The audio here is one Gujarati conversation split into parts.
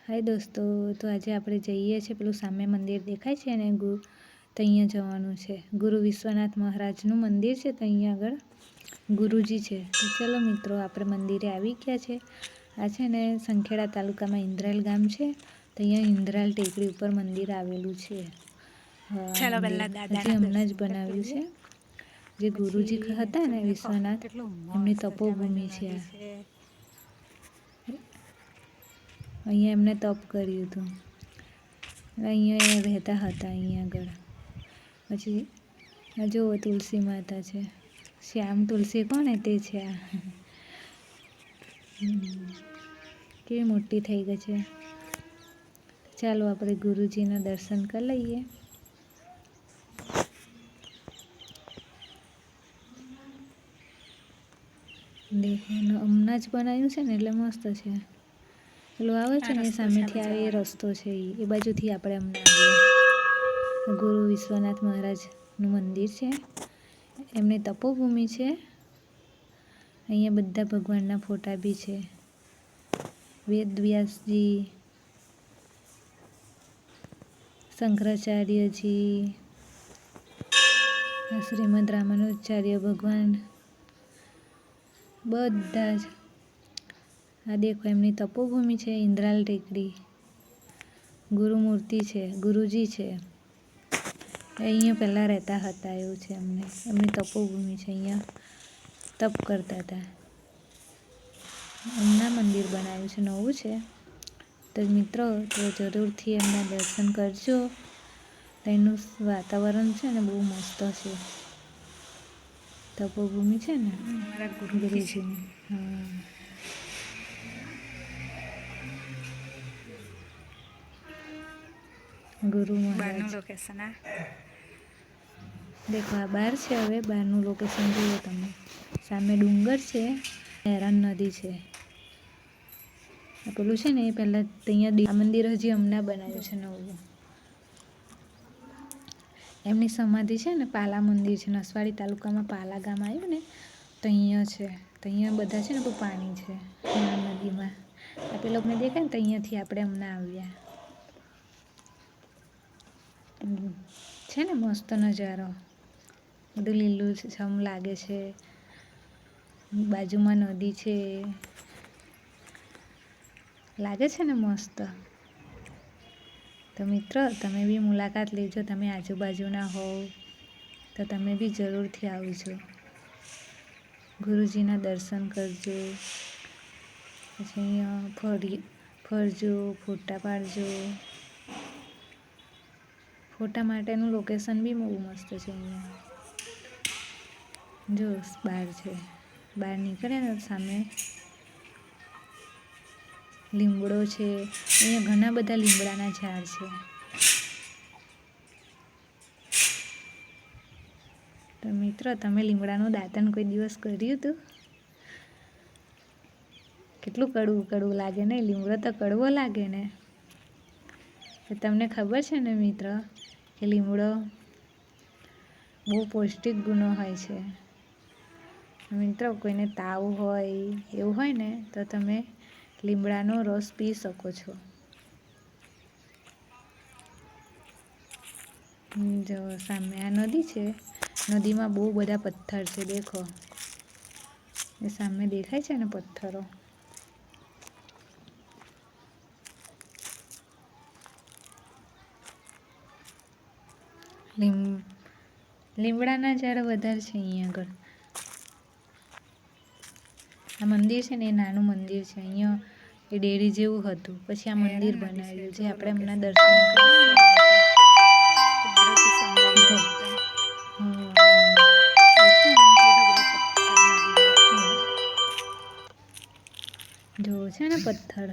હાય દોસ્તો, તો આજે આપણે જઈએ છીએ પેલું સામે મંદિર દેખાય છે ને તો અહીંયા જવાનું છે. ગુરુ વિશ્વનાથ મહારાજનું મંદિર છે તો અહીંયા આગળ ગુરુજી છે. તો ચલો મિત્રો, આપણે મંદિરે આવી ગયા છે. આ છે ને સંખેડા તાલુકામાં ઇન્દ્રાલ ગામ છે. તો અહીંયા ઇન્દ્રાલ ટેકરી ઉપર મંદિર આવેલું છે. હજી હમણાં જ બનાવ્યું છે. જે ગુરુજી હતા ને વિશ્વનાથ, એમની તપોભૂમિ છે આ. અહીંયા એમને તપ કર્યું હતું. અહીંયા રહેતા હતા અહીંયા આગળ. પછી આ જુઓ તુલસી માતા છે. શ્યામ તુલસી કોણ તે છે આ. કેવી મોટી થઈ ગઈ છે. ચાલો આપણે ગુરુજીના દર્શન કરી લઈએ. હમણાં જ બનાવ્યું છે ને એટલે મસ્ત છે. પેલું આવે છે ને સામેથી આવે એ રસ્તો છે, એ બાજુથી આપણે હમણાં આવીએ. ગુરુ વિશ્વનાથ મહારાજનું મંદિર છે. એમની તપોભૂમિ છે. અહીંયા બધા ભગવાનના ફોટા બી છે. વેદવ્યાસજી, શંકરાચાર્યજી, શ્રીમદ રામાનુજાચાર્ય ભગવાન, બધા જ. આ દેખો એમની તપોભૂમિ છે ઇન્દ્રાલ ટેકરી. ગુરુમૂર્તિ છે, ગુરુજી છે. અહીંયા પહેલાં રહેતા હતા એવું છે. એમની તપોભૂમિ છે. અહીંયા તપ કરતા હતા. હમણાં મંદિર બનાવ્યું છે, નવું છે. તો મિત્રો, તો જરૂરથી એમના દર્શન કરજો. એનું વાતાવરણ છે ને બહુ મસ્ત છે. તપોભૂમિ છે ને મારા ગુરુજીની. હા, ગુરુ મહારાજ લોકેશન. દેખો આ બહાર છે. હવે બહારનું લોકેશન જુઓ તમે. સામે ડુંગર છે, હેરાન નદી છે. પેલું છે ને એ પહેલાં અહીંયા મંદિર હજી હમણાં બનાવ્યું છે નવું. એમની સમાધિ છે ને પાલા મંદિર છે. નસવાડી તાલુકામાં પાલા ગામ આવ્યું ને તો અહીંયા છે. તો અહીંયા બધા છે ને તો પાણી છે નદીમાં. આ પેલોને દેખાય ને તો અહીંયાથી આપણે હમણાં આવ્યા. છે ને મસ્ત નજારો. બધું લીલું છમ લાગે છે. બાજુમાં નદી છે. લાગે છે ને મસ્ત. તો મિત્રો, તમે બી મુલાકાત લેજો. તમે આજુબાજુના હોવ તો તમે બી જરૂરથી આવજો. ગુરુજીના દર્શન કરજો. પછી અહીંયા ફરજો, ફોટા પાડજો. ફોટા માટેનું લોકેશન બી બહુ મસ્ત છે. અહીંયા જો બહાર છે. બહાર નીકળે ને સામે લીમડો છે. અહીંયા ઘણા બધા લીમડાના ઝાડ છે. તો મિત્રો, તમે લીમડાનું દાંતણ કોઈ દિવસ કર્યું હતું? કેટલું કડવું કડવું લાગે ને. લીમડો તો કડવો લાગે ને. તો તમને ખબર છે ને મિત્રો કે લીમડો બહુ પૌષ્ટિક ગુણો હોય છે. મિત્રો, કોઈને તાવ હોય એવું હોય ને તો તમે લીમડાનો રસ પી શકો છો. જો સામે આ નદી છે. નદીમાં બહુ બધા પથ્થર છે. દેખો એ સામે દેખાય છે ને પથ્થરો. લીમડાના ઝાડ વધારે છે અહીંયા આગળ. આ મંદિર છે ને એ નાનું મંદિર છે. અહીંયા એ ડેરી જેવું હતું. પછી આ મંદિર બનાવ્યું જે આપણે હમણાં દર્શન કરીએ. જો છે ને પથ્થર.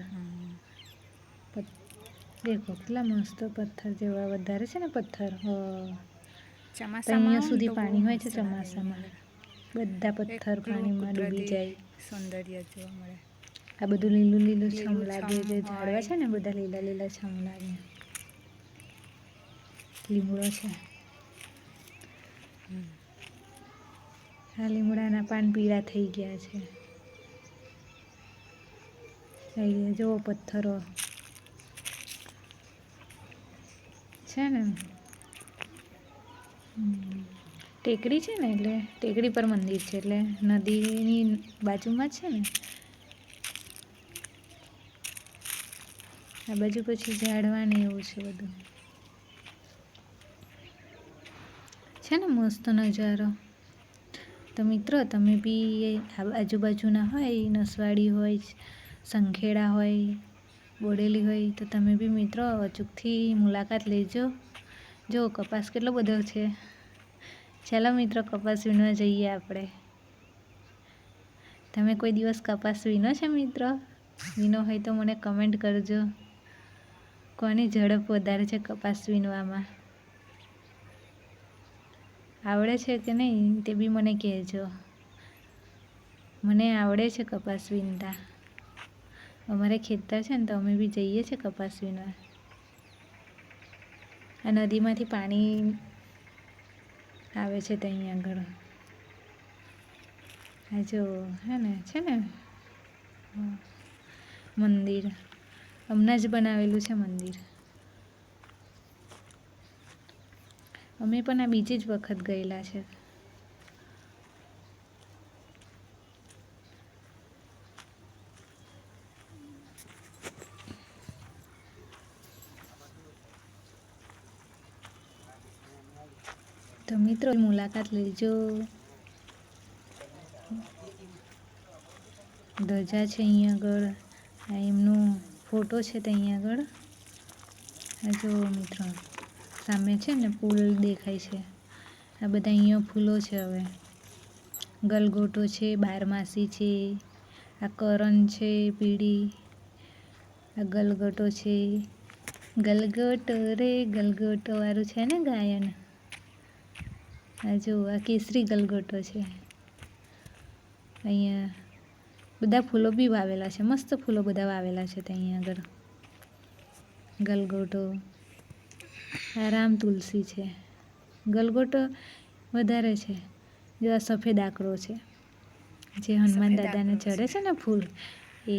દેખો કેટલા મસ્ત પથ્થર જેવા વધારે છે ને પથ્થર. અહીંયા સુધી પાણી હોય છે ચોમાસામાં. બધા પથ્થર પાણીમાં ડૂબી જાય. સૌંદર્ય જોવા મળે. આ બધું લીલું લીલું છમ લાગે. જે ઝાડવા છે ને બધા લીલા લીલા છમ લાગે. લીમડો છે. આ લીમડાના પાન પીળા થઈ ગયા છે. જુઓ પથ્થરો. છે ને ટેકરી છે ને, એટલે ટેકરી પર મંદિર છે, એટલે નદીની બાજુમાં જ છે ને. આ બાજુ પછી ઝાડવા ને એવું છે બધું, છે ને મસ્ત નજારો. તો મિત્રો તમે બી આજુબાજુના હોય, નસવાડી હોય, સંખેડા હોય, બોડેલી હોય, તો તમે બી મિત્રો અચૂકથી મુલાકાત લેજો. જો કપાસ કેટલો બધો છે. ચાલો મિત્રો કપાસ વીણવા જઈએ આપણે. તમે કોઈ દિવસ કપાસ વીણો છે મિત્રો? વીણો હોય તો મને કમેન્ટ કરજો. કોની ઝડપ વધારે છે કપાસ વીણવામાં? આવડે છે કે નહીં તે બી મને કહેજો. મને આવડે છે કપાસ વીણતા. અમારે ખેતર છે ને તો અમે બી જઈએ છીએ કપાસ વીણવા. આ નદીમાંથી પાણી આવે છે ત્યાં આગળ. આ જો હે ને છે ને મંદિર, હમણાં જ બનાવેલું છે મંદિર. અમે પણ આ બીજી જ વખત ગયેલા છે. તો મિત્રો મુલાકાત લેજો. ધજા છે અહીંયા આગળ, આ એમનો ફોટો છે ત્યાં આગળ. આ જો મિત્રો સામે છે ને પુલ દેખાય છે. આ બધા અહીંયા ફૂલો છે. હવે ગલગોટો છે, બારમાસી છે, આ કરણ છે પીળી, આ ગલગોટો છે. ગલગોટો રે ગલગોટો વાળું છે ને ગાયન. આ જો આ કેસરી ગલગોટો છે. અહીંયા બધા ફૂલો બી વાવેલા છે, મસ્ત ફૂલો બધા વાવેલા છે ત્યાં આગળ. ગલગોટો, આ રામ તુલસી છે. ગલગોટો વધારે છે. જો આ સફેદ આંકડો છે, જે હનુમાન દાદાને ચડે છે ને ફૂલ, એ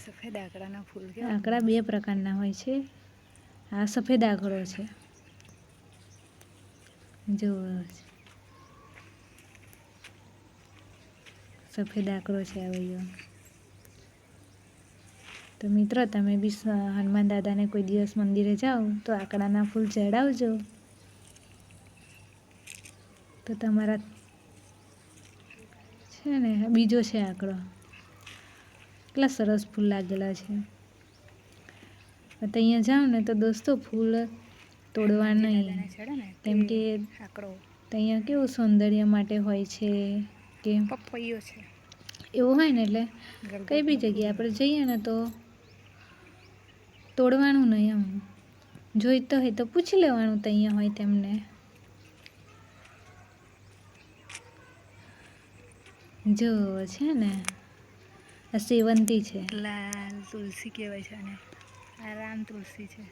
સફેદ આંકડાના ફૂલ. આંકડા બે પ્રકારના હોય છે. આ સફેદ આંકડો છે. જો સફેદ આંકડો છે આવ્યો. તો મિત્રો તમે બી હનુમાન દાદાને કોઈ દિવસ મંદિરે જાઓ તો આંકડાના ફૂલ ચડાવજો. તો તમારા છે ને બીજો છે આંકડો, કેટલા સરસ ફૂલ લાગેલા છે. અહીંયા જાઓ ને તો દોસ્તો ફૂલ તોડવા નહીં, કેમ કે અહીંયા કેવું સૌંદર્ય માટે હોય છે કે પપૈયો છે એવું હોય ને, એટલે કઈ બી જગ્યાએ આપણે જઈએ ને તો તોડવાનું નહીં. એમ જોઈતો હોય તો પૂછી લેવાનું તો અહીંયા હોય તેમને. જો છે ને આ સેવંતી છે, લાલ તુલસી કહેવાય છે આને. આ રામ તુલસી છે.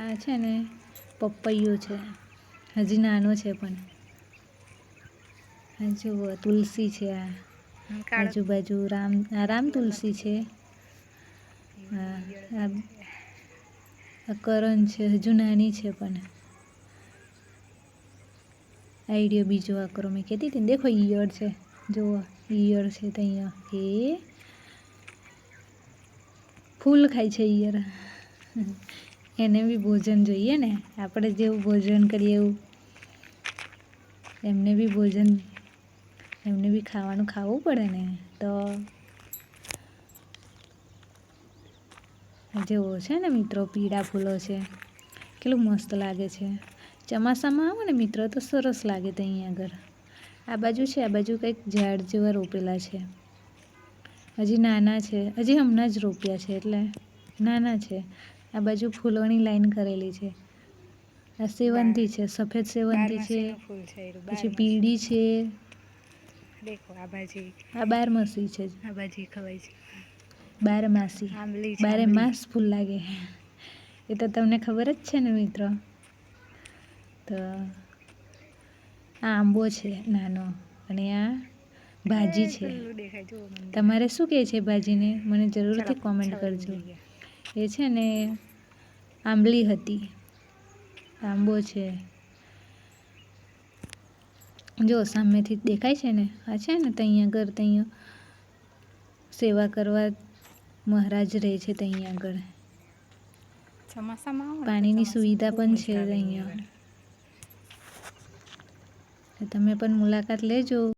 આ છે ને પપૈયો છે, હજી નાનો છે પણ. આ જો તુલસી છે. આ આજુબાજુ રામ તુલસી છે. આ કરણ છે, હજુ નાની છે પણ. આઈડિયો બીજો આ કરો મેં કહેતી હતી ને, દેખો ઈયળ છે. જુઓ ઈયળ છે ત્યાં. એ ફૂલ ખાય છે ઈયળ. એને બી ભોજન જોઈએ ને, આપણે જેવું ભોજન કરીએ એવું એમને બી ભોજન, એમને બી ખાવાનું ખાવું પડે ને. તો જેવો છે ને મિત્રો પીળા ફૂલો છે, કેટલું મસ્ત લાગે છે. ચોમાસામાં આવો ને મિત્રો તો સરસ લાગે ત્યાં આગળ. આ બાજુ છે, આ બાજુ કંઈક ઝાડ જેવા રોપેલા છે, હજી નાના છે, હજી હમણાં જ રોપ્યા છે એટલે નાના છે. આ બાજુ ફૂલોની લાઈન કરેલી છે. આ સેવંતી છે, સફેદ સેવંતી છે, પછી પીળી છે. આ બારમાસી છે. આ ભાજી ખવાય છે બારમાસી, બારે માસ ફૂલ લાગે. એ તો તમને ખબર જ છે ને મિત્રો. તો આ આંબો છે નાનો, અને આ ભાજી છે. તમારે શું કહે છે ભાજીને મને જરૂરથી કોમેન્ટ કરજો. એ છે ને આંબલી હતી. આંબો છે. જો સામેથી દેખાય છે ને, આ છે ને ત્યાં આગળ, ત્યાં સેવા કરવા મહારાજ રહે છે. ત્યાં આગળ પાણીની સુવિધા પણ છે અહીંયા. તમે પણ મુલાકાત લેજો.